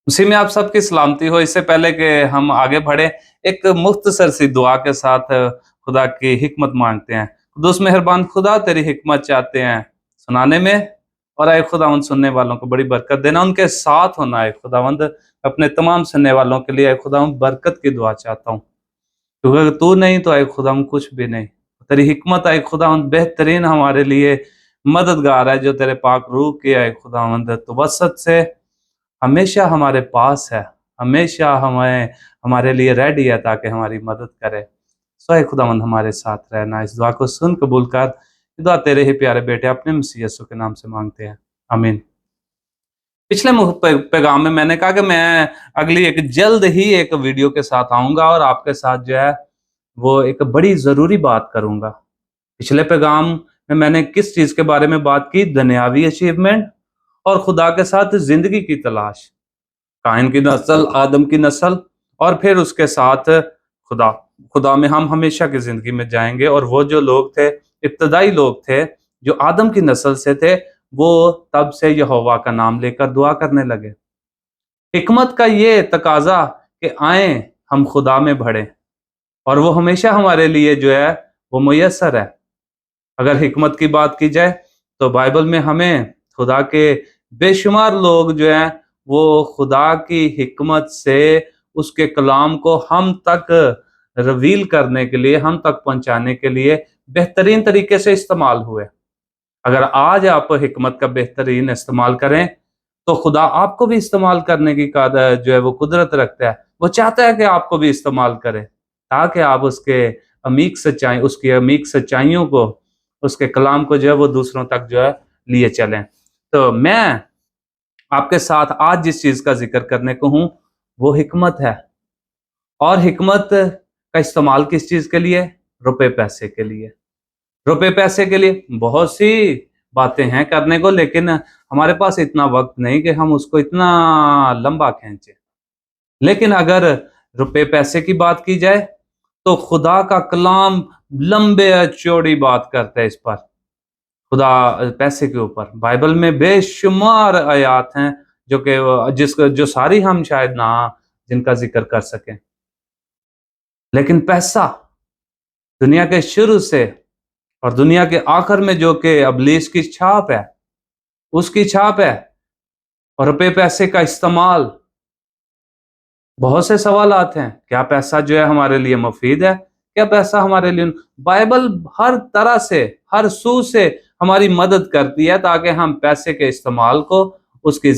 उसी में आप सबकी सलामती हो। इससे पहले कि हम आगे बढ़े, एक मुख्तसर सी दुआ के साथ खुदा की हिकमत मांगते हैं। कुदूस मेहरबान खुदा, तेरी हिकमत चाहते हैं सुनाने में, और आए खुदावंद सुनने वालों को बड़ी बरकत देना, उनके साथ होना है खुदावंद। अपने तमाम सुनने वालों के लिए आए खुदावंद बरकत की दुआ चाहता हूँ, क्योंकि अगर तू नहीं तो आए खुदावंद कुछ भी नहीं। तेरी हिकमत आए खुदावंद बेहतरीन हमारे लिए मददगार है, जो तेरे पाक रूह की आए खुदावंद तवसत से हमेशा हमारे पास है, हमेशा हमें हमारे लिए रेडी है ताकि हमारी मदद करे। सो ऐ खुदावंद हमारे साथ रहना। इस दुआ को सुन कबूल कर। ये दुआ तेरे ही प्यारे बेटे अपने मसीह यीशु के नाम से मांगते हैं, आमीन। पिछले पैगाम में मैंने कहा कि मैं अगली एक जल्द ही एक वीडियो के साथ आऊंगा और आपके साथ जो है वो एक बड़ी जरूरी बात करूंगा। पिछले पैगाम में मैंने किस चीज के बारे में बात की? दुनियावी अचीवमेंट और खुदा के साथ जिंदगी की तलाश। काइन की नस्ल, आदम की नस्ल, और फिर उसके साथ खुदा। खुदा में हम हमेशा की जिंदगी में जाएंगे, और वो जो लोग थे, इब्तदाई लोग थे जो आदम की नस्ल से थे, वो तब से यहोवा का नाम लेकर दुआ करने लगे। हिकमत का ये तकाजा कि आए हम खुदा में बढ़े, और वो हमेशा हमारे लिए जो है वो मुयस्सर है। अगर हिकमत की बात की जाए तो बाइबल में हमें खुदा के बेशुमार लोग जो हैं वो खुदा की हिकमत से उसके कलाम को हम तक रिवील करने के लिए, हम तक पहुंचाने के लिए बेहतरीन तरीके से इस्तेमाल हुए। अगर आज आप हिकमत का बेहतरीन इस्तेमाल करें तो खुदा आपको भी इस्तेमाल करने की जो है वो कुदरत रखता है। वो चाहता है कि आपको भी इस्तेमाल करे, ताकि आप उसकी अमीक सच्चाइयों को, उसके कलाम को जो है वो दूसरों तक जो है लिए चलें। तो मैं आपके साथ आज जिस चीज का जिक्र करने को हूं वो हिकमत है। और हिकमत का इस्तेमाल किस चीज के लिए? रुपए पैसे के लिए। रुपए पैसे के लिए बहुत सी बातें हैं करने को, लेकिन हमारे पास इतना वक्त नहीं कि हम उसको इतना लंबा खींचे। लेकिन अगर रुपए पैसे की बात की जाए तो खुदा का कलाम लंबे चौड़ी बात करता है इस पर। खुदा पैसे के ऊपर बाइबल में बेशुमार आयात हैं जो कि जिसको जो सारी हम शायद ना जिनका जिक्र कर सकें। लेकिन पैसा दुनिया के शुरू से और दुनिया के आखिर में जो कि इब्लीस की छाप है, उसकी छाप है। और रुपए पैसे का इस्तेमाल, बहुत से सवाल आते हैं, क्या पैसा जो है हमारे लिए मुफीद है? क्या पैसा हमारे लिए? बाइबल हर तरह से, हर सू से हमारी मदद करती है ताकि हम पैसे के इस्तेमाल को उसके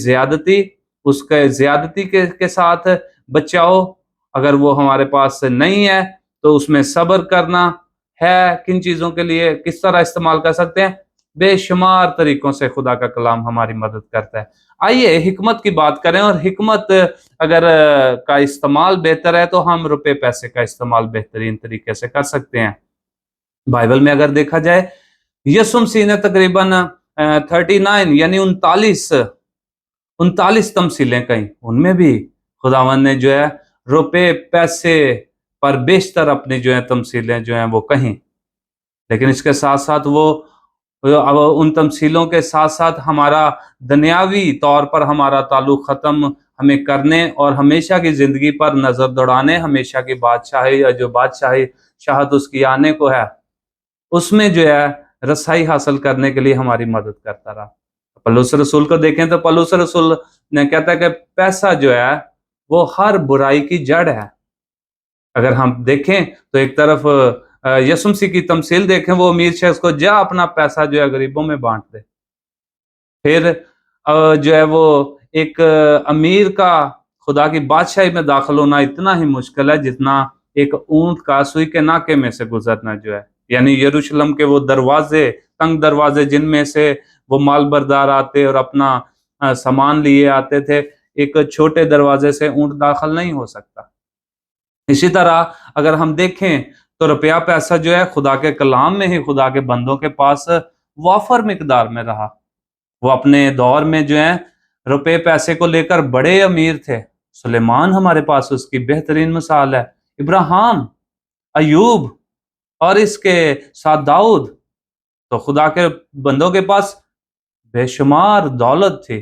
ज्यादती के साथ बचाओ। अगर वो हमारे पास नहीं है तो उसमें सब्र करना है। किन चीजों के लिए किस तरह इस्तेमाल कर सकते हैं? बेशुमार तरीकों से खुदा का कलाम हमारी मदद करता है। आइए हिकमत की बात करें, और हिकमत अगर का इस्तेमाल बेहतर है तो हम रुपए पैसे का इस्तेमाल बेहतरीन तरीके से कर सकते हैं। बाइबल में अगर देखा जाए, यीशु मसीह ने तकरीबन 39 यानी 39 तमसीलें कही। उनमें भी खुदावन ने जो है रुपए पैसे पर बेशतर अपनी जो है तमसीलें जो हैं वो कहीं। लेकिन इसके साथ साथ वो अब उन तमसीलों के साथ साथ हमारा दुनियावी तौर पर हमारा ताल्लुक ख़त्म हमें करने और हमेशा की ज़िंदगी पर नज़र दौड़ाने, हमेशा की बादशाही या जो बादशाही शाहत उसकी आने को है, उसमें जो है रसाई हासिल करने के लिए हमारी मदद करता रहा। पौलुस रसूल को देखें तो पौलुस रसूल ने कहता है कि पैसा जो है वो हर बुराई की जड़ है। अगर हम देखें तो एक तरफ यीशु मसीह की तमसील देखें, वो अमीर शख्स को जा अपना पैसा जो है गरीबों में बांट दे। फिर जो है वो एक अमीर का खुदा की बादशाही में दाखिल होना इतना ही मुश्किल है जितना एक ऊंट का सुई के नाके में से गुजरना जो है। यानी यरूशलेम के वो दरवाजे, तंग दरवाजे जिनमें से वो माल बरदार आते और अपना सामान लिए आते थे, एक छोटे दरवाजे से ऊंट दाखिल नहीं हो सकता। इसी तरह अगर हम देखें तो रुपया पैसा जो है खुदा के कलाम में ही खुदा के बंदों के पास वाफर मिकदार में रहा। वो अपने दौर में जो है रुपए पैसे को लेकर बड़े अमीर थे। सुलेमान हमारे पास उसकी बेहतरीन मिसाल है, इब्राहिम, अयूब, और इसके साथ दाऊद। तो खुदा के बंदों के पास बेशुमार दौलत थी।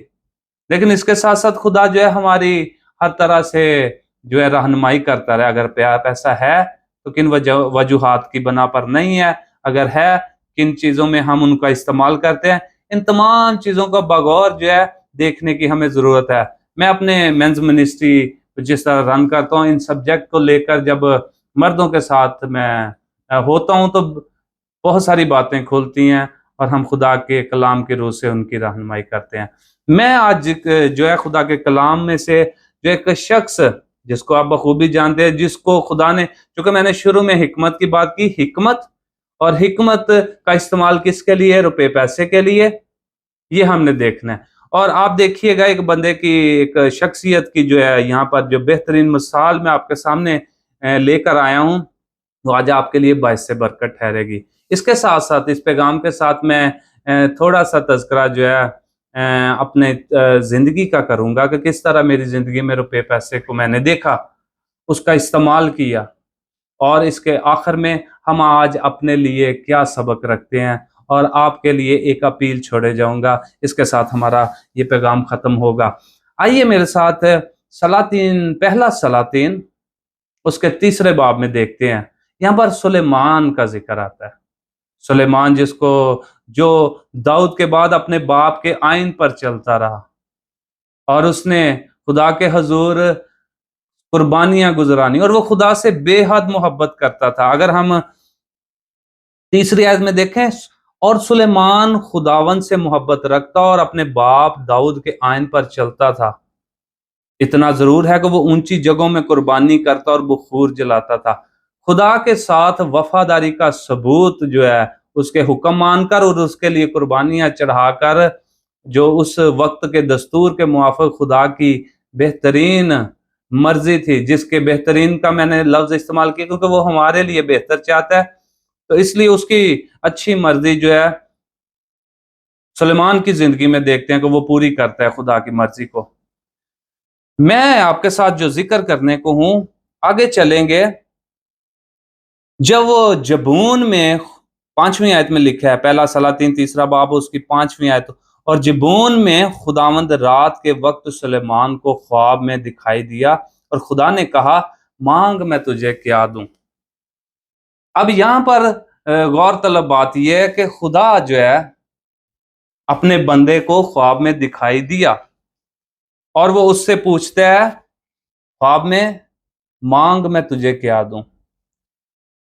लेकिन इसके साथ साथ खुदा जो है हमारी हर तरह से जो है रहनुमाई करता रहे। अगर पैसा है तो किन वजूहात की बना पर नहीं है, अगर है किन चीज़ों में हम उनका इस्तेमाल करते हैं, इन तमाम चीज़ों का बगौर जो है देखने की हमें ज़रूरत है। मैं अपने मेंस मिनिस्ट्री जिस तरह रन करता हूँ, इन सब्जेक्ट को लेकर जब मर्दों के साथ मैं होता हूँ तो बहुत सारी बातें खुलती हैं और हम खुदा के कलाम के रूह से उनकी रहनुमाई करते हैं। मैं आज जो है खुदा के कलाम में से जो एक शख्स जिसको आप बखूबी जानते हैं, जिसको खुदा ने, चूँकि मैंने शुरू में हिकमत की बात की, हिकमत और हिकमत का इस्तेमाल किसके लिए? रुपए पैसे के लिए, ये हमने देखना है। और आप देखिएगा एक बंदे की, एक शख्सियत की जो है यहाँ पर जो बेहतरीन मिसाल मैं आपके सामने लेकर आया हूँ, वो आज आपके लिए बाइस से बरकत ठहरेगी। इसके साथ-साथ इस पैगाम के साथ मैं थोड़ा-सा तज़किरा जो है अपने ज़िंदगी का करूँगा कि किस तरह मेरी ज़िंदगी में रुपए पैसे को मैंने देखा, उसका इस्तेमाल किया और इसके आखिर में हम आज अपने लिए क्या सबक रखते हैं और आपके लिए एक अपील छोड़े जाऊँगा। इसके साथ हमारा ये पैगाम ख़त्म होगा। आइए मेरे साथ सलातीन, पहला सलातीन उसके तीसरे बाब में देखते हैं। यहाँ पर सुलेमान का ज़िक्र आता है। सुलेमान जिसको, जो दाऊद के बाद अपने बाप के आइन पर चलता रहा और उसने खुदा के हज़ूर कुर्बानियाँ गुज़रानी और वो खुदा से बेहद मोहब्बत करता था। अगर हम तीसरी आयत में देखें, और सुलेमान खुदावन से मोहब्बत रखता और अपने बाप दाऊद के आइन पर चलता था। इतना ज़रूर है कि वो ऊंची जगहों में कुर्बानी करता और बखूर जलाता था। खुदा के साथ वफादारी का सबूत जो है, उसके हुक्म मानकर और उसके लिए कुर्बानियाँ चढ़ाकर, जो उस वक्त के दस्तूर के मुआफ़िक़ खुदा की बेहतरीन मर्ज़ी थी, जिसके बेहतरीन का मैंने लफ्ज़ इस्तेमाल किया क्योंकि वो हमारे लिए बेहतर चाहता है, तो इसलिए उसकी अच्छी मर्ज़ी जो है सुलेमान की ज़िंदगी में देखते हैं कि वो पूरी करता है खुदा की मर्ज़ी को। मैं आपके साथ जो ज़िक्र करने को हूँ, आगे चलेंगे। जब वो जबून में 5वीं आयत में लिखा है, पहला सलातीन तीसरा बाब उसकी 5वीं आयत, और जबून में खुदावंद रात के वक्त सुलेमान को ख्वाब में दिखाई दिया और खुदा ने कहा, मांग मैं तुझे क्या दूं। अब यहाँ पर गौर तलब बात यह है कि खुदा जो है अपने बंदे को ख्वाब में दिखाई दिया और वो उससे पूछता है ख्वाब में, मांग मैं तुझे क्या दूं।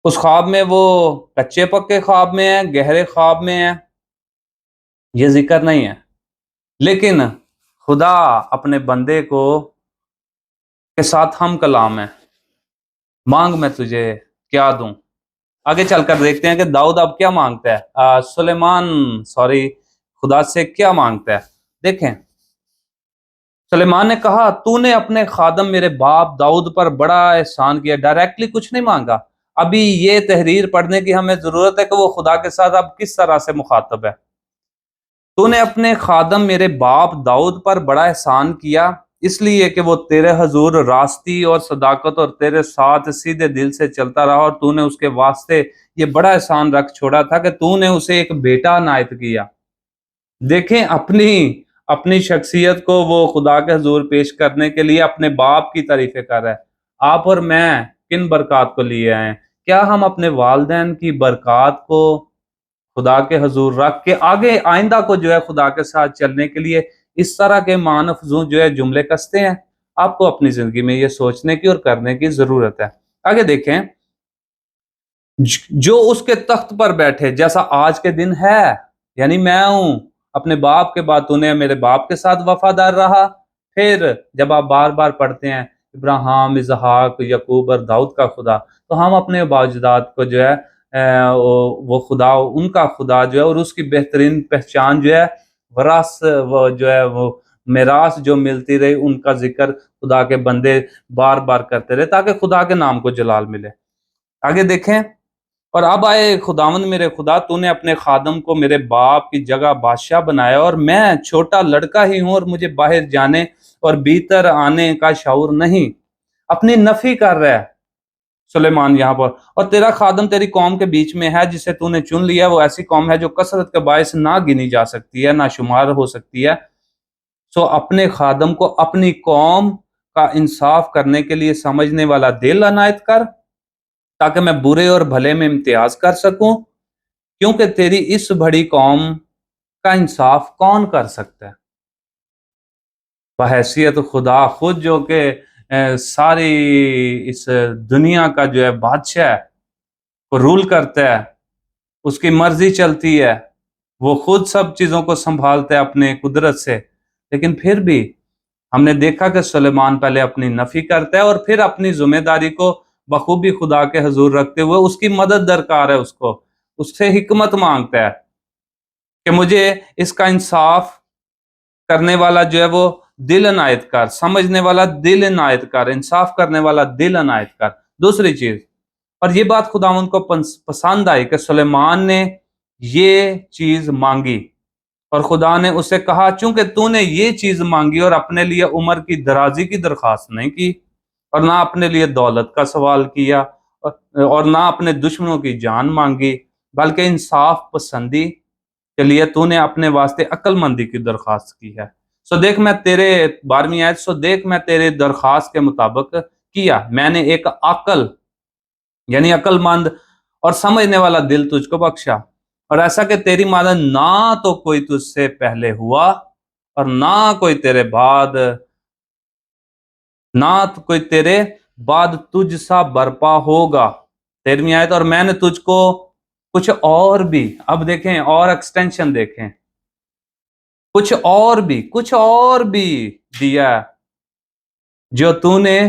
उस ख्वाब में वो कच्चे पक्के ख्वाब में है, गहरे ख्वाब में है, ये जिक्र नहीं है, लेकिन खुदा अपने बंदे को के साथ हम कलाम है, मांग मैं तुझे क्या दूं। आगे चलकर देखते हैं कि दाऊद अब क्या मांगता है, सुलेमान खुदा से क्या मांगता है। देखें, सुलेमान ने कहा, तूने अपने खादम मेरे बाप दाऊद पर बड़ा एहसान किया। डायरेक्टली कुछ नहीं मांगा। अभी ये तहरीर पढ़ने की हमें जरूरत है कि वो खुदा के साथ अब किस तरह से मुखातब है। तूने अपने खादम मेरे बाप दाऊद पर बड़ा एहसान किया, इसलिए कि वो तेरे हजूर रास्ती और सदाकत और तेरे साथ सीधे दिल से चलता रहा, और तूने उसके वास्ते ये बड़ा एहसान रख छोड़ा था कि तूने उसे एक बेटा नायत किया। देखें, अपनी अपनी शख्सियत को वो खुदा के हजूर पेश करने के लिए अपने बाप की तारीफें कर रहा है। आप और मैं किन बरक़ात को लिए आए हैं? क्या हम अपने वालिदैन की बरक़ात को खुदा के हजूर रख के आगे आइंदा को जो है खुदा के साथ चलने के लिए इस तरह के मानफजू जो है जुमले कसते हैं? आपको अपनी जिंदगी में ये सोचने की और करने की जरूरत है। आगे देखें, जो उसके तख्त पर बैठे जैसा आज के दिन है, यानी मैं हूं, अपने बाप के बाद तूने मेरे बाप के साथ वफादार रहा। फिर जब आप बार बार पढ़ते हैं इब्राहिम, इसहाक, यकूब और दाऊद का खुदा, तो हम अपने बाजुदात को जो है वो खुदा, उनका खुदा जो है और उसकी बेहतरीन पहचान जो है, वरास वो जो है वो मिरास जो मिलती रही, उनका जिक्र खुदा के बंदे बार बार करते रहे ताकि खुदा के नाम को जलाल मिले। आगे देखें, और अब आए खुदावंद मेरे खुदा, तूने अपने खादम को मेरे बाप की जगह बादशाह बनाया और मैं छोटा लड़का ही हूं और मुझे बाहर जाने और भीतर आने का शऊर नहीं। अपनी नफी कर रहा है सुलेमान यहाँ पर। और तेरा खादम तेरी कौम के बीच में है जिसे तूने चुन लिया, वो ऐसी कौम है जो कसरत के बायस ना गिनी जा सकती है, ना शुमार हो सकती है। सो अपने खादम को अपनी कौम का इंसाफ करने के लिए समझने वाला दिल अनायत कर, ताकि मैं बुरे और भले में इम्तियाज कर सकूं, क्योंकि तेरी इस बड़ी कौम का इंसाफ कौन कर सकता है। बहैसियत खुदा खुद जो कि सारी इस दुनिया का जो है बादशाह है, वो रूल करता है, उसकी मर्जी चलती है, वो खुद सब चीजों को संभालता है अपने कुदरत से। लेकिन फिर भी हमने देखा कि सुलेमान पहले अपनी नफी करता है और फिर अपनी जिम्मेदारी को बखूबी खुदा के हजूर रखते हुए उसकी मदद दरकार है, उसको उससे हिकमत मांगता है कि मुझे इसका इंसाफ करने वाला जो है वो दिल अनायत कर, समझने वाला दिल अनायत कर, इंसाफ करने वाला दिल अनायत कर। दूसरी चीज, और ये बात खुदावंद को पसंद आई कि सुलेमान ने ये चीज मांगी और खुदा ने उसे कहा, चूंकि तूने ये चीज मांगी और अपने लिए उम्र की दराजी की दरखास्त नहीं की और ना अपने लिए दौलत का सवाल किया और ना अपने दुश्मनों की जान मांगी, बल्कि इंसाफ पसंदी के लिए तूने अपने वास्ते अक्लमंदी की दरखास्त की है। सो देख मैं तेरे 12वीं आयत, सो देख मैं तेरे दरखास्त के मुताबिक किया, मैंने एक अकल यानी अक्लमंद और समझने वाला दिल तुझको बख्शा, और ऐसा कि तेरी मानद ना तो कोई तुझसे पहले हुआ और ना कोई तेरे बाद, ना तो कोई तेरे बाद तुझ सा बर्पा होगा। 13वीं आयत, और मैंने तुझको अब देखें और एक्सटेंशन देखें, कुछ और भी दिया जो तूने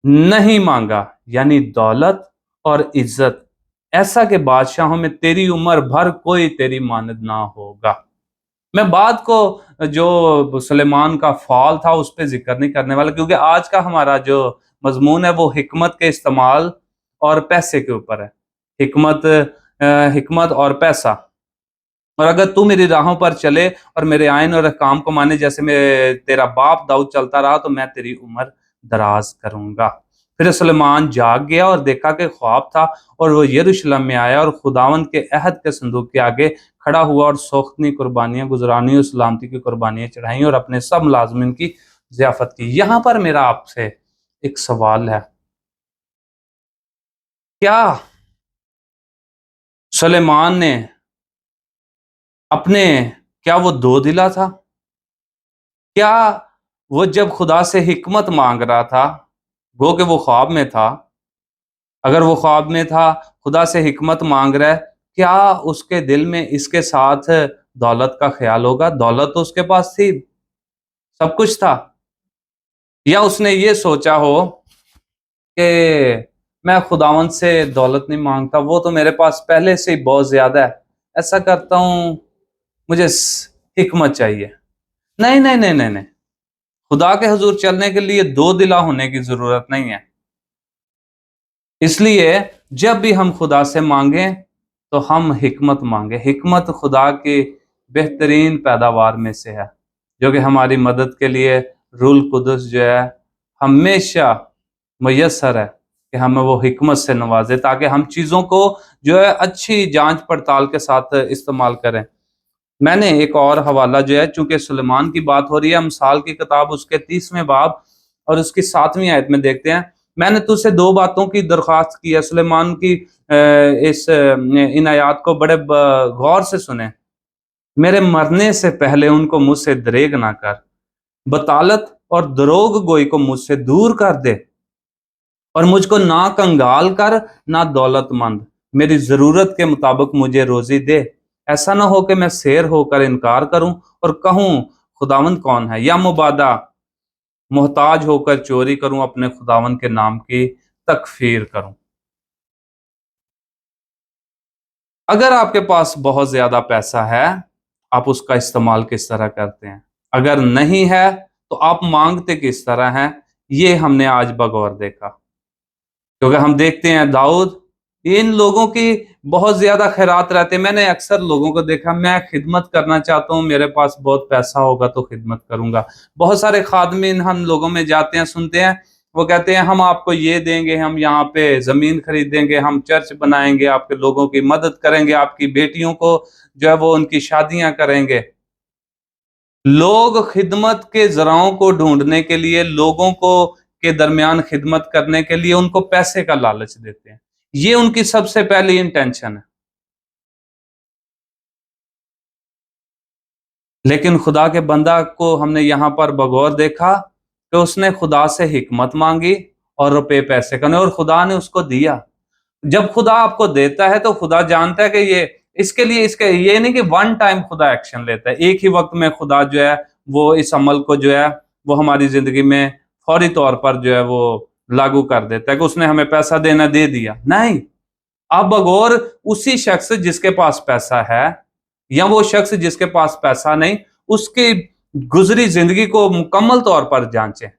नहीं मांगा, यानी दौलत और इज्जत, ऐसा के बादशाहों में तेरी उम्र भर कोई तेरी मानद ना होगा। मैं बात को जो सुलेमान का फॉल था उस पर जिक्र नहीं करने वाला, क्योंकि आज का हमारा जो मजमून है वो हिकमत के इस्तेमाल और पैसे के ऊपर है। हिकमत और पैसा। और अगर तू मेरी राहों पर चले और मेरे आइन और काम को माने, जैसे मैं तेरा बाप दाऊद चलता रहा, तो मैं तेरी उम्र दराज करूंगा। फिर सुलेमान जाग गया और देखा कि ख्वाब था, और वो यरूशलेम में आया और खुदावंद के अहद के संदूक के आगे खड़ा हुआ और सोख्तनी कुर्बानियां गुजरानी और सलामती की कुर्बानियां चढ़ाई और अपने सब मुलाजमिन की जियाफत की। यहां पर मेरा आपसे एक सवाल है, क्या सुलेमान ने अपने क्या वो दो दिला था? क्या वो जब खुदा से हिकमत मांग रहा था, गो कि वो ख्वाब में था, अगर वो ख्वाब में था, खुदा से हिकमत मांग रहा है, क्या उसके दिल में इसके साथ दौलत का ख्याल होगा? दौलत तो उसके पास थी, सब कुछ था। या उसने ये सोचा हो कि मैं खुदावंद से दौलत नहीं मांगता, वो तो मेरे पास पहले से ही बहुत ज्यादा है, ऐसा करता हूं, मुझे हिकमत चाहिए। नहीं नहीं नहीं नहीं नहीं, खुदा के हुजूर चलने के लिए दो दिला होने की जरूरत नहीं है। इसलिए जब भी हम खुदा से मांगे तो हम हिकमत मांगे। हिकमत खुदा की बेहतरीन पैदावार में से है, जो कि हमारी मदद के लिए रूल कुदस जो है हमेशा मुयस्सर है कि हमें वो हिकमत से नवाजे, ताकि हम चीज़ों को जो है अच्छी जांच पड़ताल के साथ इस्तेमाल करें। मैंने एक और हवाला जो है, चूंकि सुलेमान की बात हो रही है, अमसाल की किताब उसके 30वें बाब और उसकी 7वीं आयत में देखते हैं, मैंने तुझसे दो बातों की दरख्वास्त की है। सुलेमान की इन आयात को बड़े गौर से सुने। मेरे मरने से पहले उनको मुझसे दरेग ना कर, बतालत और दरोग गोई को मुझसे दूर कर दे, और मुझको ना कंगाल कर ना दौलतमंद, मेरी जरूरत के मुताबिक मुझे रोजी दे। ऐसा ना हो कि मैं शेर होकर इनकार करूं और कहूं खुदावंद कौन है, या मुबादा मोहताज होकर चोरी करूं, अपने खुदावंद के नाम की तकफीर करूं। अगर आपके पास बहुत ज्यादा पैसा है, आप उसका इस्तेमाल किस तरह करते हैं? अगर नहीं है तो आप मांगते किस तरह हैं? ये हमने आज बगौर देखा, क्योंकि हम देखते हैं दाऊद, इन लोगों की बहुत ज्यादा खैरात रहते हैं। मैंने अक्सर लोगों को देखा, मैं खिदमत करना चाहता हूँ, मेरे पास बहुत पैसा होगा तो खिदमत करूंगा। बहुत सारे खादमीन हम लोगों में जाते हैं, सुनते हैं, वो कहते हैं हम आपको ये देंगे, हम यहाँ पे जमीन खरीदेंगे, हम चर्च बनाएंगे, आपके लोगों की मदद करेंगे, आपकी बेटियों को जो है वो उनकी शादियां करेंगे। लोग खिदमत के ज़राओं को ढूँढने के लिए, लोगों को के दरमियान खिदमत करने के लिए उनको पैसे का लालच देते हैं। ये उनकी सबसे पहली इंटेंशन है। लेकिन खुदा के बंदा को हमने यहाँ पर बगौर देखा कि उसने खुदा से हिकमत माँगी और रुपए पैसे का नहीं, और खुदा ने उसको दिया। जब खुदा आपको देता है तो खुदा जानता है कि ये इसके लिए, इसके ये नहीं कि वन टाइम खुदा एक्शन लेता है। एक ही वक़्त में खुदा जो है वो इस अमल को जो है वो हमारी ज़िंदगी में फौरी तौर पर जो है वो लागू कर देता है कि उसने हमें पैसा देना दे दिया। नहीं, आप बगौर उसी शख्स जिसके पास पैसा है या वो शख्स जिसके पास पैसा नहीं, उसकी गुज़री ज़िंदगी को मुकम्मल तौर पर जाँचें।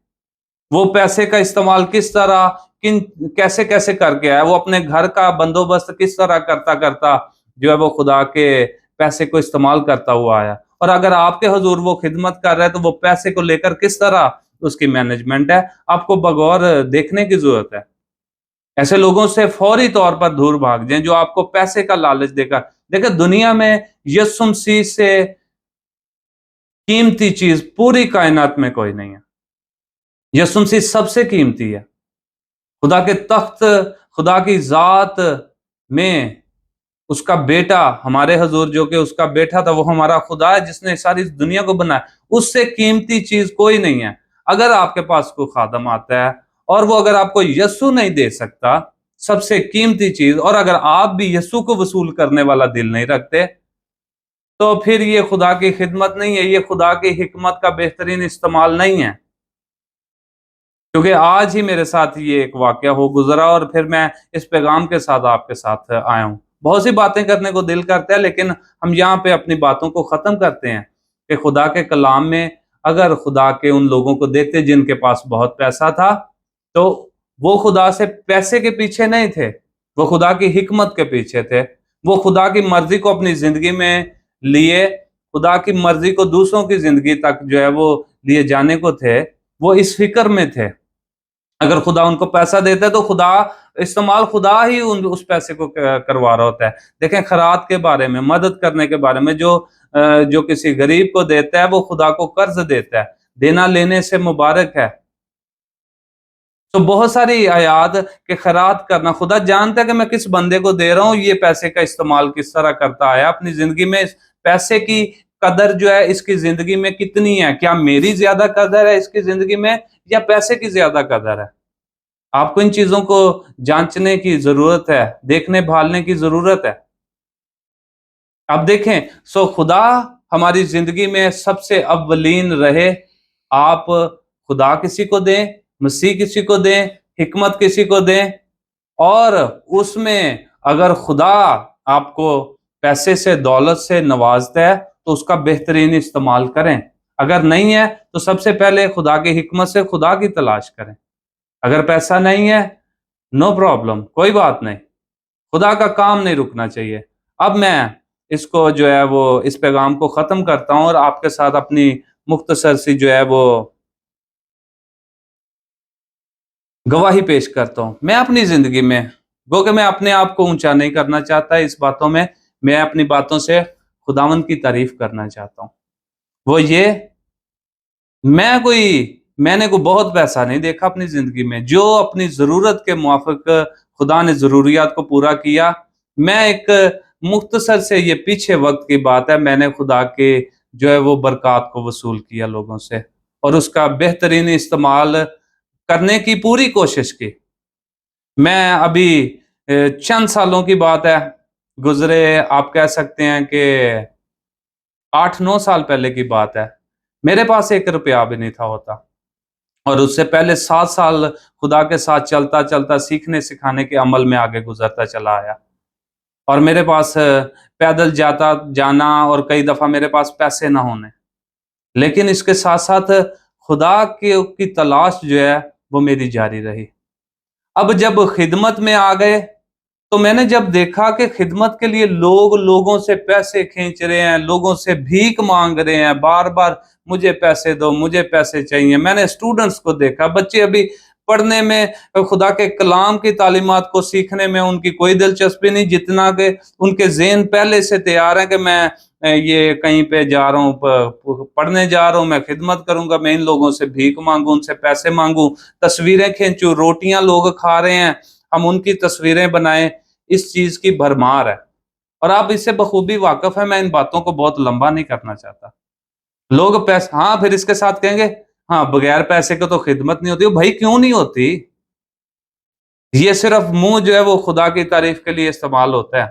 वो पैसे का इस्तेमाल किस तरह, किन कैसे-कैसे करके आया, वो अपने घर का बंदोबस्त किस तरह करता-करता जो है वो खुदा के पैसे को इस्तेमाल करता हुआ आया। और अगर आपके हुज़ूर वो खिदमत कर रहा है तो वो पैसे को लेकर किस तरह उसकी मैनेजमेंट है, आपको बगौर देखने की ज़रूरत है। ऐसे लोगों से फौरी तौर पर दूर भाग जाएँ जो आपको पैसे का लालच देकर, देखिए दुनिया में यीशु मसीह से कीमती चीज़ पूरी कायनात में कोई नहीं है। यीशु मसीह सबसे कीमती है। खुदा के तख्त, खुदा की ज़ात में उसका बेटा, हमारे हुज़ूर जो कि उसका बेटा था, वो हमारा खुदा है जिसने सारी दुनिया को बनाया। उससे कीमती चीज़ कोई नहीं है। अगर आपके पास कोई खादम आता है और वो अगर आपको यीशु नहीं दे सकता, सबसे कीमती चीज़, और अगर आप भी यीशु को वसूल करने वाला दिल नहीं रखते, तो फिर ये खुदा की खिदमत नहीं है, ये खुदा की हिकमत का बेहतरीन इस्तेमाल नहीं है। क्योंकि आज ही मेरे साथ ये एक वाक़या हो गुज़रा और फिर मैं इस पैगाम के साथ आपके साथ आया हूँ। बहुत सी बातें करने को दिल करता है, लेकिन हम यहाँ पे अपनी बातों को ख़त्म करते हैं कि खुदा के कलाम में अगर खुदा के उन लोगों को देखते जिनके पास बहुत पैसा था, तो वो खुदा से पैसे के पीछे नहीं थे, वो खुदा की हिकमत के पीछे थे। वो खुदा की मर्ज़ी को अपनी ज़िंदगी में लिए, खुदा की मर्ज़ी को दूसरों की ज़िंदगी तक जो है वो लिए जाने को थे, वो इस फ़िक्र में थे। अगर खुदा उनको पैसा देता है तो खुदा इस्तेमाल खुदा ही उन उस पैसे को करवा रहा होता है। देखें खैरात के बारे में, मदद करने के बारे में, जो किसी गरीब को देता है वो खुदा को कर्ज देता है। देना लेने से मुबारक है। तो बहुत सारी आयात के खैरात करना, खुदा जानता है कि मैं किस बंदे को दे रहा हूँ, ये पैसे का इस्तेमाल किस तरह करता आया अपनी ज़िंदगी में। इस पैसे की कदर जो है इसकी ज़िंदगी में कितनी है? क्या मेरी ज़्यादा कदर है इसकी ज़िंदगी में या पैसे की ज़्यादा कदर है? आपको इन चीज़ों को जाँचने की ज़रूरत है, देखने-भालने की ज़रूरत है। अब देखें, सो खुदा हमारी ज़िंदगी में सबसे अव्वलीन रहे। आप खुदा किसी को दें, मसीह किसी को दें, हिकमत किसी को दें, और उसमें अगर खुदा आपको पैसे से, दौलत से नवाज़ता है, तो उसका बेहतरीन इस्तेमाल करें। अगर नहीं है, तो सबसे पहले खुदा की हिकमत से खुदा की तलाश करें। अगर पैसा नहीं है, नो प्रॉब्लम, कोई बात नहीं। खुदा का काम नहीं रुकना चाहिए। अब मैं इसको जो है वो इस पैगाम को ख़त्म करता हूँ और आपके साथ अपनी मुख्तसर सी जो है वो गवाही पेश करता हूँ। मैं अपनी ज़िंदगी में, गो कि मैं अपने आप को ऊँचा नहीं करना चाहता इस बातों में, मैं अपनी बातों से खुदावंद की तारीफ़ करना चाहता हूँ। वो ये, मैंने कोई बहुत पैसा नहीं देखा अपनी ज़िंदगी में, जो अपनी ज़रूरत के मुआफ़िक खुदा ने ज़रूरियात को पूरा किया। मैं एक मुख्तसर से, ये पीछे वक़्त की बात है, मैंने खुदा के जो है वो बरक़ात को वसूल किया लोगों से और उसका बेहतरीन इस्तेमाल करने की पूरी कोशिश की। मैं अभी चंद सालों की बात है, गुज़रे आप कह सकते हैं कि 8-9 साल पहले की बात है। मेरे पास 1 रुपया भी नहीं था होता, और उससे पहले 7 साल खुदा के साथ चलता-चलता सीखने-सिखाने के अमल में आगे गुज़रता चला आया। और मेरे पास पैदल जाता जाना और कई दफ़ा मेरे पास पैसे ना होने। लेकिन इसके साथ-साथ खुदा के की तलाश जो है वो मेरी जारी रही। अब जब खिदमत में आ गए, तो मैंने जब देखा कि खिदमत के लिए लोग लोगों से पैसे खींच रहे हैं, लोगों से भीख माँग रहे हैं, बार-बार मुझे पैसे दो, मुझे पैसे चाहिए। मैंने स्टूडेंट्स को देखा, बच्चे अभी पढ़ने में, खुदा के कलाम की तालीमात को सीखने में उनकी कोई दिलचस्पी नहीं, जितना कि उनके ज़हन पहले से तैयार है कि मैं ये कहीं पे जा रहा हूँ, पढ़ने जा रहा हूँ, मैं खिदमत करूंगा, मैं इन लोगों से भीख मांगू, उनसे पैसे मांगू, तस्वीरें खींचूं, रोटियां लोग खा रहे हैं, हम उनकी तस्वीरें बनाएं, इस चीज की भरमार है। और आप इससे बखूबी वाकिफ है, मैं इन बातों को बहुत लंबा नहीं करना चाहता। लोग पैसे, हाँ, फिर इसके साथ कहेंगे, हाँ, बगैर पैसे के तो खिदमत नहीं होती। भाई क्यों नहीं होती? ये सिर्फ मुंह जो है वो खुदा की तारीफ के लिए इस्तेमाल होता है।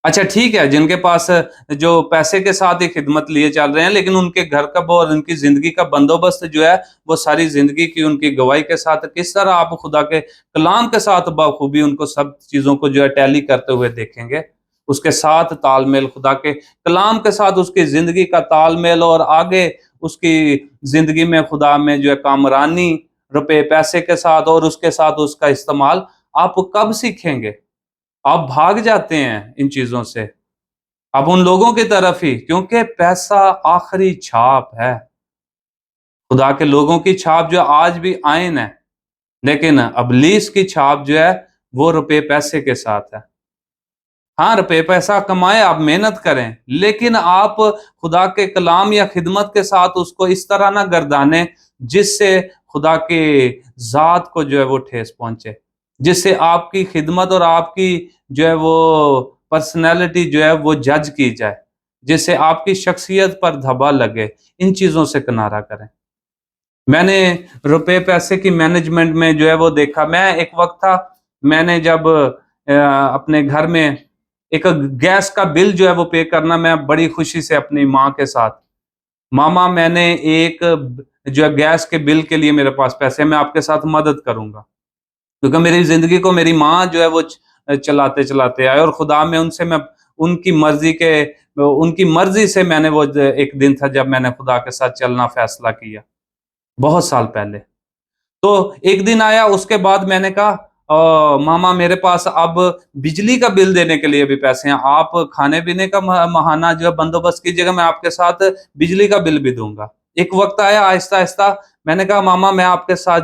अच्छा ठीक है, जिनके पास जो पैसे के साथ ही खिदमत लिए चल रहे हैं, लेकिन उनके घर का और उनकी ज़िंदगी का बंदोबस्त जो है, वो सारी ज़िंदगी की उनकी गवाही के साथ किस तरह आप खुदा के कलाम के साथ बखूबी उनको सब चीज़ों को जो है टैली करते हुए देखेंगे। उसके साथ तालमेल, खुदा के कलाम के साथ उसकी ज़िंदगी का तालमेल, और आगे उसकी ज़िंदगी में खुदा में जो है कामरानी, रुपए पैसे के साथ और उसके साथ उसका इस्तेमाल आप कब सीखेंगे? आप भाग जाते हैं इन चीज़ों से। अब उन लोगों की तरफ ही, क्योंकि पैसा आखिरी छाप है। खुदा के लोगों की छाप जो आज भी आयन है, लेकिन इब्लीस की छाप जो है वो रुपए पैसे के साथ है। हाँ, रुपए पैसा कमाएँ, आप मेहनत करें, लेकिन आप खुदा के कलाम या खिदमत के साथ उसको इस तरह ना गर्दानें जिससे खुदा के ज़ात को जो है वो ठेस पहुँचे। जिससे आपकी खिदमत और आपकी जो है वो पर्सनैलिटी जो है वो जज की जाए। जिससे आपकी शख्सियत पर धब्बा लगे। इन चीज़ों से किनारा करें। मैंने रुपए पैसे की मैनेजमेंट में जो है वो देखा। मैं एक वक़्त था, मैंने जब अपने घर में एक गैस का बिल जो है वो पे करना, मैं बड़ी खुशी से अपनी माँ के साथ, मामा मैंने एक जो है गैस के बिल के लिए मेरे पास पैसे हैं, मैं आपके साथ मदद करूँगा। क्योंकि मेरी ज़िंदगी को मेरी माँ जो है वो चलाते-चलाते आए, और खुदा में उनसे मैं उनकी मर्ज़ी के उनकी मर्ज़ी से मैंने वो एक दिन था जब मैंने खुदा के साथ चलना फ़ैसला किया, बहुत साल पहले। तो एक दिन आया, उसके बाद मैंने कहा मामा मेरे पास अब बिजली का बिल देने के लिए भी पैसे हैं, आप खाने-पीने का माहाना जो है बंदोबस्त कीजिएगा, मैं आपके साथ बिजली का बिल भी दूँगा। एक वक़्त आया, आहिस्ता-आहिस्ता मैंने कहा मामा मैं आपके साथ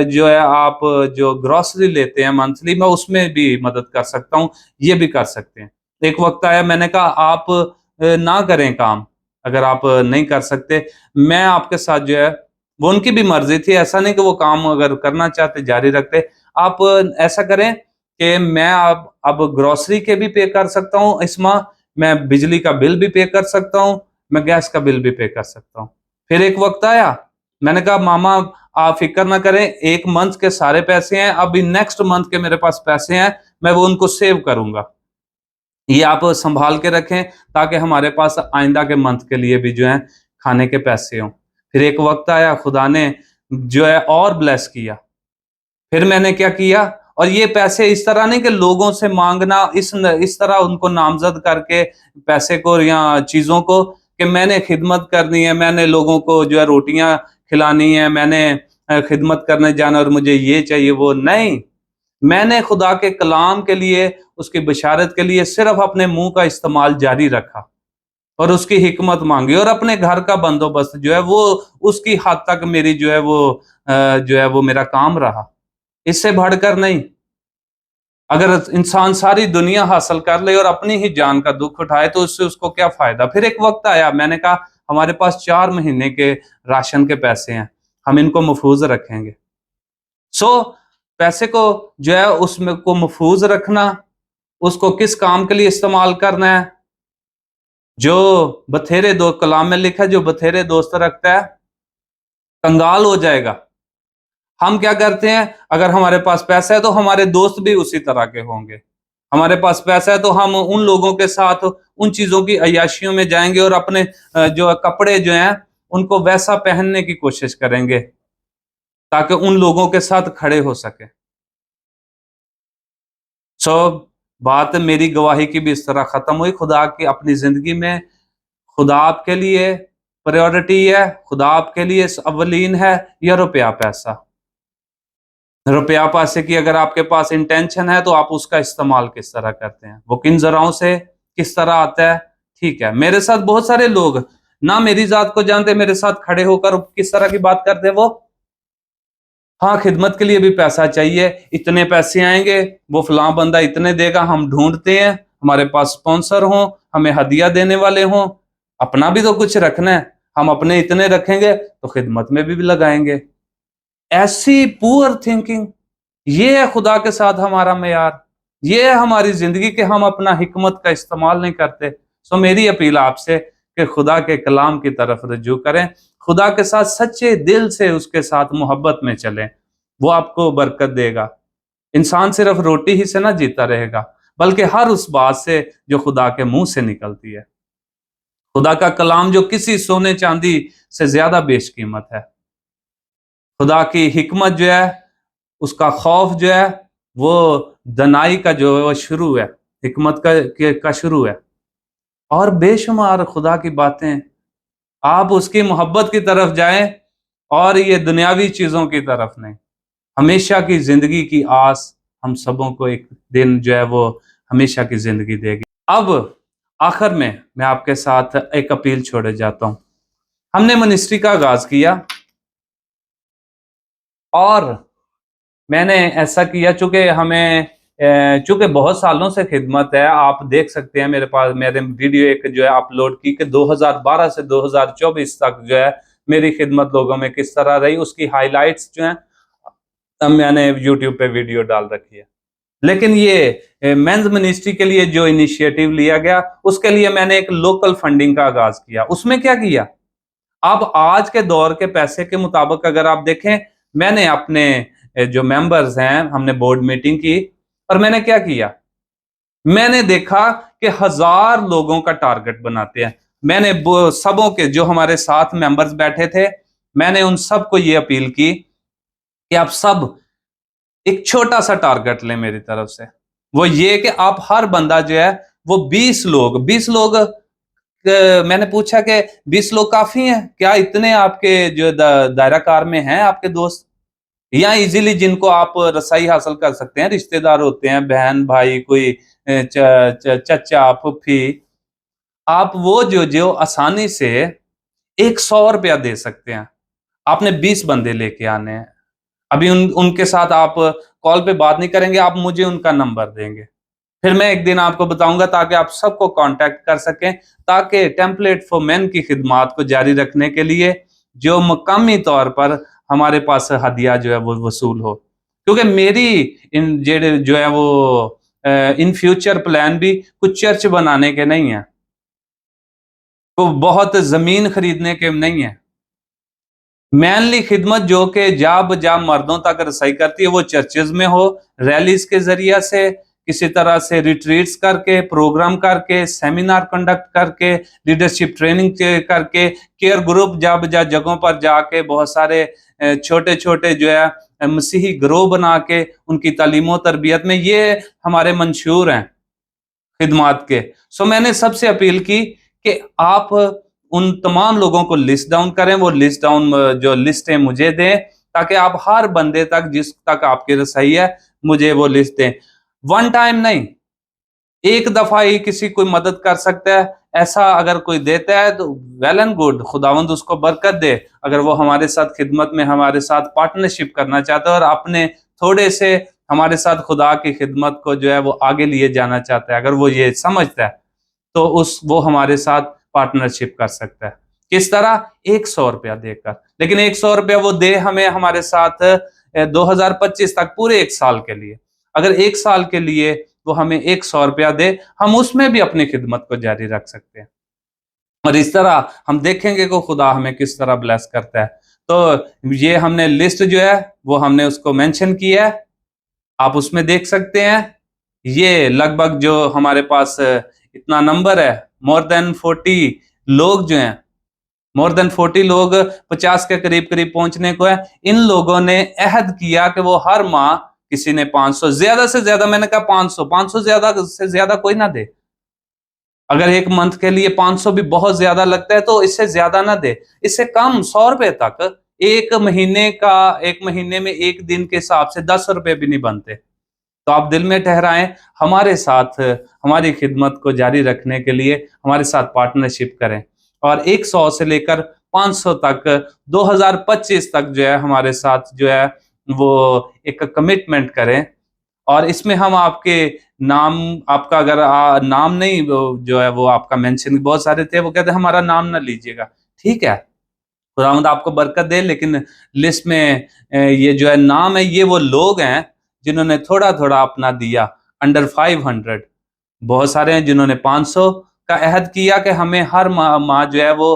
जो है आप जो ग्रोसरी लेते हैं मंथली, मैं उसमें भी मदद कर सकता हूँ, ये भी कर सकते हैं। एक वक़्त आया, मैंने कहा आप ना करें काम, अगर आप नहीं कर सकते, मैं आपके साथ जो है, वो उनकी भी मर्ज़ी थी, ऐसा नहीं कि वो काम अगर करना चाहते जारी रखते। आप ऐसा करें कि मैं अब ग्रोसरी के भी पे कर सकता हूँ इस माह, मैं बिजली का बिल भी पे कर सकता हूँ, मैं गैस का बिल भी पे कर सकता हूँ। फिर एक वक़्त आया, मैंने कहा मामा आप फ़िक्र ना करें, 1 मंथ के सारे पैसे हैं, अभी नेक्स्ट मंथ के मेरे पास पैसे हैं, मैं वो उनको सेव करूँगा। ये आप सँभाल के रखें ताकि हमारे पास आइंदा के मंथ के लिए भी जो है खाने के पैसे हों। फिर एक वक़्त आया, खुदा ने जो है और ब्लेस किया। फिर मैंने क्या किया, और ये पैसे इस तरह नहीं कि लोगों से माँगना, इस तरह उनको नामज़द करके पैसे को या चीज़ों को, कि मैंने खिदमत करनी है, मैंने लोगों को जो है रोटियाँ खिलानी है, मैंने खिदमत करने जाना और मुझे ये चाहिए, वो नहीं। मैंने खुदा के कलाम के लिए, उसकी बशारत के लिए सिर्फ़ अपने मुँह का इस्तेमाल जारी रखा, और उसकी हिकमत माँगी, और अपने घर का बंदोबस्त जो है वो उसकी हद तक मेरी जो है वो जो है वो मेरा काम रहा। इससे बढ़कर नहीं। अगर इंसान सारी दुनिया हासिल कर ले और अपनी ही जान का दुःख उठाए तो उससे उसको क्या फ़ायदा? फिर एक वक़्त आया, मैंने कहा हमारे पास 4 महीने के राशन के पैसे हैं, हम इनको महफ़ूज़ रखेंगे। सो पैसे को जो है उसमें को महफ़ूज़ रखना, उसको किस काम के लिए इस्तेमाल करना है, जो बथेरे दो कलाम में लिखा है, जो बथेरे दोस्त रखता है, कंगाल हो जाएगा। हम क्या करते हैं, अगर हमारे पास पैसा है तो हमारे दोस्त भी उसी तरह के होंगे। हमारे पास पैसा है तो हम उन लोगों के साथ उन चीज़ों की अय्याशियों में जाएँगे, और अपने जो कपड़े जो हैं, उनको वैसा पहनने की कोशिश करेंगे, ताकि उन लोगों के साथ खड़े हो सकें। सो बात मेरी गवाही की भी इस तरह ख़त्म हुई। खुदा की अपनी ज़िंदगी में खुदा आपके लिए प्रायोरिटी है, खुदा आपके लिए अव्वलीन है, या रुपया पैसा? रुपया पैसे की अगर आपके पास इंटेंशन है तो आप उसका इस्तेमाल किस तरह करते हैं? वो किन ज़राओं से किस तरह आता है? ठीक है, मेरे साथ बहुत सारे लोग ना मेरी ज़ात को जानते, मेरे साथ खड़े होकर किस तरह की बात करते हैं वो? हाँ, खिदमत के लिए भी पैसा चाहिए, इतने पैसे आएँगे, वो फलाँ बंदा इतने देगा, हम ढूँढते हैं, हमारे पास स्पॉन्सर हों, हमें हदिया देने वाले हों, अपना भी तो कुछ रखना है, हम अपने इतने रखेंगे तो खिदमत में भी लगाएंगे। ऐसी पुअर थिंकिंग, ये है खुदा के साथ हमारा मेयार, ये है हमारी जिंदगी के हम अपना हिकमत का इस्तेमाल नहीं करते। सो मेरी अपील आपसे कि खुदा के कलाम की तरफ रुजू करें, खुदा के साथ सच्चे दिल से उसके साथ मोहब्बत में चलें, वो आपको बरकत देगा। इंसान सिर्फ रोटी ही से ना जीता रहेगा, बल्कि हर उस बात से जो खुदा के मुंह से निकलती है। खुदा का कलाम जो किसी सोने चांदी से ज्यादा बेशकीमत है। खुदा की हिकमत जो है, उसका खौफ जो है, वो दनाई का जो है वो शुरू है, हिकमत का शुरू है। और बेशुमार खुदा की बातें, आप उसकी मोहब्बत की तरफ जाएं और ये दुनियावी चीजों की तरफ नहीं। हमेशा की जिंदगी की आस हम सबों को एक दिन जो है वो हमेशा की जिंदगी देगी। अब आखिर में मैं आपके साथ एक अपील छोड़े जाता हूं। हमने मिनिस्ट्री का आगाज किया और मैंने ऐसा किया चूंकि बहुत सालों से खिदमत है। आप देख सकते हैं मेरे पास मेरे वीडियो एक जो है अपलोड की कि 2012 से 2024 तक जो है मेरी खिदमत लोगों में किस तरह रही, उसकी हाइलाइट्स जो हैं मैंने यूट्यूब पे वीडियो डाल रखी है। लेकिन ये मेंस मिनिस्ट्री के लिए जो इनिशिएटिव लिया गया, उसके लिए मैंने एक लोकल फंडिंग का आगाज किया। उसमें क्या किया, अब आज के दौर के पैसे के मुताबिक अगर आप देखें, मैंने अपने जो मेंबर्स हैं, हमने बोर्ड मीटिंग की और मैंने क्या किया, मैंने देखा कि 1000 लोगों का टारगेट बनाते हैं। मैंने सबों के जो हमारे साथ मेंबर्स बैठे थे, मैंने उन सबको ये अपील की कि आप सब एक छोटा सा टारगेट लें मेरी तरफ से। वो ये कि आप हर बंदा जो है वो 20 लोग मैंने पूछा कि 20 लोग काफी हैं क्या? इतने आपके जो दायरा कार में हैं आपके दोस्त, या इजीली जिनको आप रसाई हासिल कर सकते हैं, रिश्तेदार होते हैं, बहन भाई, कोई चचा फुफी, आप वो जो जो आसानी से एक 100 रुपया दे सकते हैं। आपने 20 बंदे लेके आने हैं। अभी उनके साथ आप कॉल पे बात नहीं करेंगे, आप मुझे उनका नंबर देंगे, फिर मैं एक दिन आपको बताऊंगा ताकि आप सबको कांटेक्ट कर सकें, ताकि टेम्पलेट फॉर मेन की खिदमात को जारी रखने के लिए जो मकामी तौर पर हमारे पास हदिया जो है वो वसूल हो। क्योंकि मेरी इन जो है वो इन फ्यूचर प्लान भी कुछ चर्च बनाने के नहीं है, तो बहुत जमीन खरीदने के नहीं है। मेनली खिदमत जो कि जा बजा मर्दों तक रसाई करती है, वो चर्चेज में हो, रैलीज के जरिए से, किसी तरह से रिट्रीट्स करके, प्रोग्राम करके, सेमिनार कंडक्ट करके, लीडरशिप ट्रेनिंग करके, केयर ग्रुप जा बजा जगहों पर जाके बहुत सारे छोटे छोटे जो है मसीही ग्रोह बना के उनकी तालीम तरबियत में, ये हमारे मंशूर हैं खिदमात के। सो मैंने सबसे अपील की कि आप उन तमाम लोगों को लिस्ट डाउन करें, वो लिस्ट डाउन जो लिस्टें मुझे दें, ताकि आप हर बंदे तक जिस तक आपकी रसाई है मुझे वो लिस्ट दें। वन टाइम नहीं, एक दफा ही किसी कोई मदद कर सकता है, ऐसा अगर कोई देता है तो वेल एंड गुड, खुदावंद उसको बरकत दे। अगर वो हमारे साथ खिदमत में हमारे साथ पार्टनरशिप करना चाहता है और अपने थोड़े से हमारे साथ खुदा की खिदमत को जो है वो आगे लिए जाना चाहता है, अगर वो ये समझता है तो वो हमारे साथ पार्टनरशिप कर सकता है। किस तरह? 100 रुपया देकर। लेकिन 100 रुपया वो दे हमें हमारे साथ 2025 तक, पूरे 1 साल के लिए। अगर 1 साल के लिए वो हमें 100 रुपया दे, हम उसमें भी अपनी खिदमत को जारी रख सकते हैं। और इस तरह हम देखेंगे कि खुदा हमें किस तरह ब्लेस करता है। तो ये हमने लिस्ट जो है वो हमने उसको मेंशन किया है, आप उसमें देख सकते हैं। ये लगभग जो हमारे पास इतना नंबर है, मोर देन 40 लोग जो हैं, मोर देन 40 लोग 50 के करीब करीब पहुंचने को है। इन लोगों ने अहद किया कि वो हर माह, किसी ने 500, ज्यादा से ज्यादा, मैंने कहा 500 ज्यादा से ज्यादा कोई ना दे। अगर एक मंथ के लिए 500 भी बहुत ज्यादा लगता है तो इससे ज्यादा ना दे, इससे कम 100 रुपए तक। एक महीने का, एक महीने में एक दिन के हिसाब से 10 रुपए भी नहीं बनते। तो आप दिल में ठहराएं, हमारे साथ हमारी खिदमत को जारी रखने के लिए हमारे साथ पार्टनरशिप करें और 100 से लेकर 500 तक 2025 तक जो है हमारे साथ जो है वो एक कमिटमेंट करें और इसमें हम आपके नाम, आपका अगर नाम नहीं जो है वो आपका मेंशन, बहुत सारे थे वो कहते हैं हमारा नाम ना लीजिएगा, ठीक है, खुदावंद आपको बरकत दे। लेकिन लिस्ट में ये जो है नाम है, ये वो लोग हैं जिन्होंने थोड़ा थोड़ा अपना दिया, अंडर 500। बहुत सारे हैं जिन्होंने 500 का अहद किया कि हमें हर माह जो है वो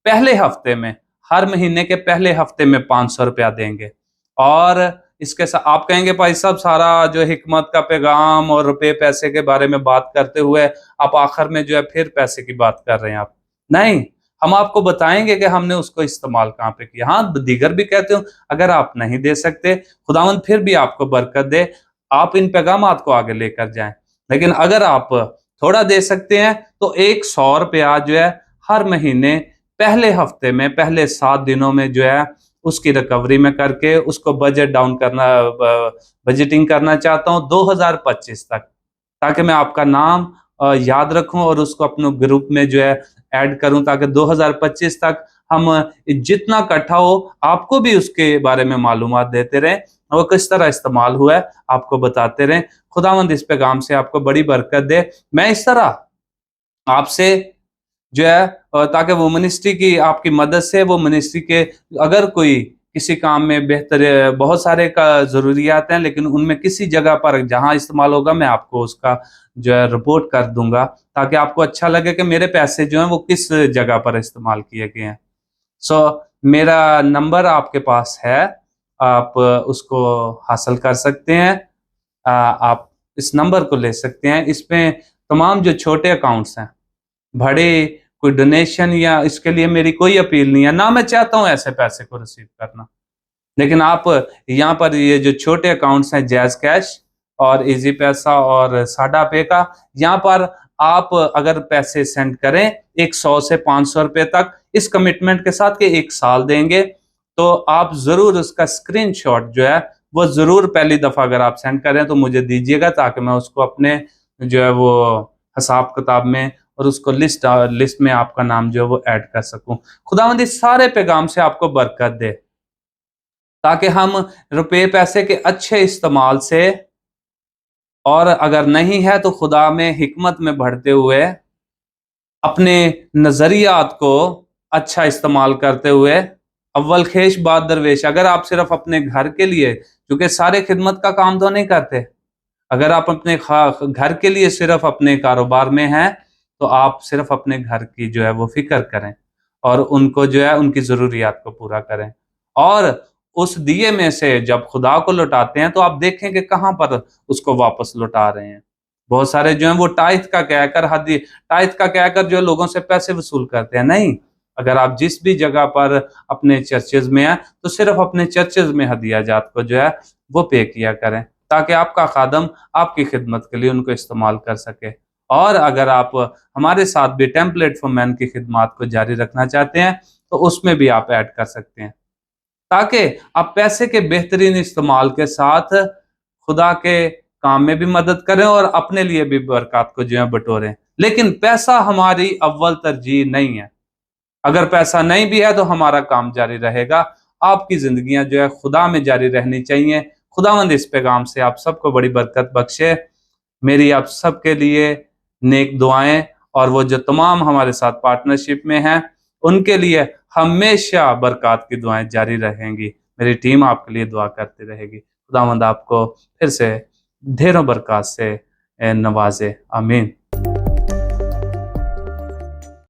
पहले हफ्ते में, हर महीने के पहले हफ्ते में 500 रुपया देंगे। और इसके साथ आप कहेंगे भाई साहब सारा जो हिकमत का पैगाम और रुपए पैसे के बारे में बात करते हुए आप आखिर में जो है फिर पैसे की बात कर रहे हैं आप। नहीं, हम आपको बताएंगे कि हमने उसको इस्तेमाल कहाँ पे किया। हाँ, दीगर भी कहते हो, अगर आप नहीं दे सकते, खुदावंद फिर भी आपको बरकत दे, आप इन पैगामात को आगे लेकर जाएं। लेकिन अगर आप थोड़ा दे सकते हैं तो 100 रुपया जो है हर महीने पहले हफ्ते में, पहले 7 दिनों में जो है उसकी रिकवरी में करके उसको बजट डाउन करना, बजटिंग करना चाहता हूँ 2025 तक, ताकि मैं आपका नाम याद रखूं और उसको अपने ग्रुप में जो है ऐड करूं, ताकि 2025 तक हम जितना इकट्ठा हो आपको भी उसके बारे में मालूमात देते रहें, वो किस तरह इस्तेमाल हुआ है आपको बताते रहें। खुदावंद इस पैगाम से आपको बड़ी बरकत दे। मैं इस तरह आपसे जो है ताकि वो मिनिस्ट्री की आपकी मदद से, वो मिनिस्ट्री के अगर कोई किसी काम में बेहतर, बहुत सारे का ज़रूरियात हैं, लेकिन उनमें किसी जगह पर जहाँ इस्तेमाल होगा मैं आपको उसका जो है रिपोर्ट कर दूँगा, ताकि आपको अच्छा लगे कि मेरे पैसे जो हैं वो किस जगह पर इस्तेमाल किए गए हैं। सो मेरा नंबर आपके पास है, आप उसको हासिल कर सकते हैं। आप इस नंबर को ले सकते हैं। इसमें तमाम जो छोटे अकाउंट्स हैं, बड़े कोई डोनेशन या इसके लिए मेरी कोई अपील नहीं है, ना मैं चाहता हूँ ऐसे पैसे को रिसीव करना। लेकिन आप यहाँ पर ये जो छोटे अकाउंट्स हैं, जैज़ कैश और ईज़ी पैसा और साडा पे का, यहाँ पर आप अगर पैसे सेंड करें 100 से 500 रुपए तक, इस कमिटमेंट के साथ कि 1 साल देंगे, तो आप ज़रूर उसका स्क्रीनशॉट जो है वो ज़रूर पहली दफ़ा अगर आप सेंड करें तो मुझे दीजिएगा, ताकि मैं उसको अपने जो है वो हिसाब किताब में और उसको लिस्ट में आपका नाम जो है वो ऐड कर सकूं। खुदावंद इस सारे पैगाम से आपको बरकत दे, ताकि हम रुपए पैसे के अच्छे इस्तेमाल से, और अगर नहीं है तो खुदा में हिकमत में बढ़ते हुए अपने नजरियात को अच्छा इस्तेमाल करते हुए, अव्वल खेश बाद दरवेश, अगर आप सिर्फ अपने घर के लिए, क्योंकि सारे खिदमत का काम तो नहीं करते, अगर आप अपने घर के लिए सिर्फ अपने कारोबार में हैं, तो आप सिर्फ अपने घर की जो है वो फिक्र करें और उनको जो है उनकी ज़रूरियात को पूरा करें। और उस दिए में से जब खुदा को लौटाते हैं तो आप देखें कि कहाँ पर उसको वापस लौटा रहे हैं। बहुत सारे जो हैं वो टाइथ का कहकर जो है लोगों से पैसे वसूल करते हैं। नहीं, अगर आप जिस भी जगह पर अपने चर्चेज़ में हैं, तो सिर्फ अपने चर्चेज़ में हदियाजात को जो है वो पे किया करें, ताकि आपका खादम आपकी खिदमत के लिए उनको इस्तेमाल कर सके। और अगर आप हमारे साथ भी टेम्पलेट फॉर मैन की खिदमत को जारी रखना चाहते हैं, तो उसमें भी आप ऐड कर सकते हैं, ताकि आप पैसे के बेहतरीन इस्तेमाल के साथ खुदा के काम में भी मदद करें और अपने लिए भी बरकत को जो है बटोरें। लेकिन पैसा हमारी अव्वल तरजीह नहीं है। अगर पैसा नहीं भी है तो हमारा काम जारी रहेगा। आपकी ज़िंदगियाँ जो है खुदा में जारी रहनी चाहिए। खुदावंद इस पैगाम से आप सबको बड़ी बरकत बख्शे। मेरी आप सबके लिए नेक दुआएँ, और वो जो तमाम हमारे साथ पार्टनरशिप में हैं, उनके लिए हमेशा बरकत की दुआएँ जारी रहेंगी। मेरी टीम आपके लिए दुआ करती रहेगी। खुदावंद आपको फिर से ढेरों बरकत से नवाज़े। आमीन।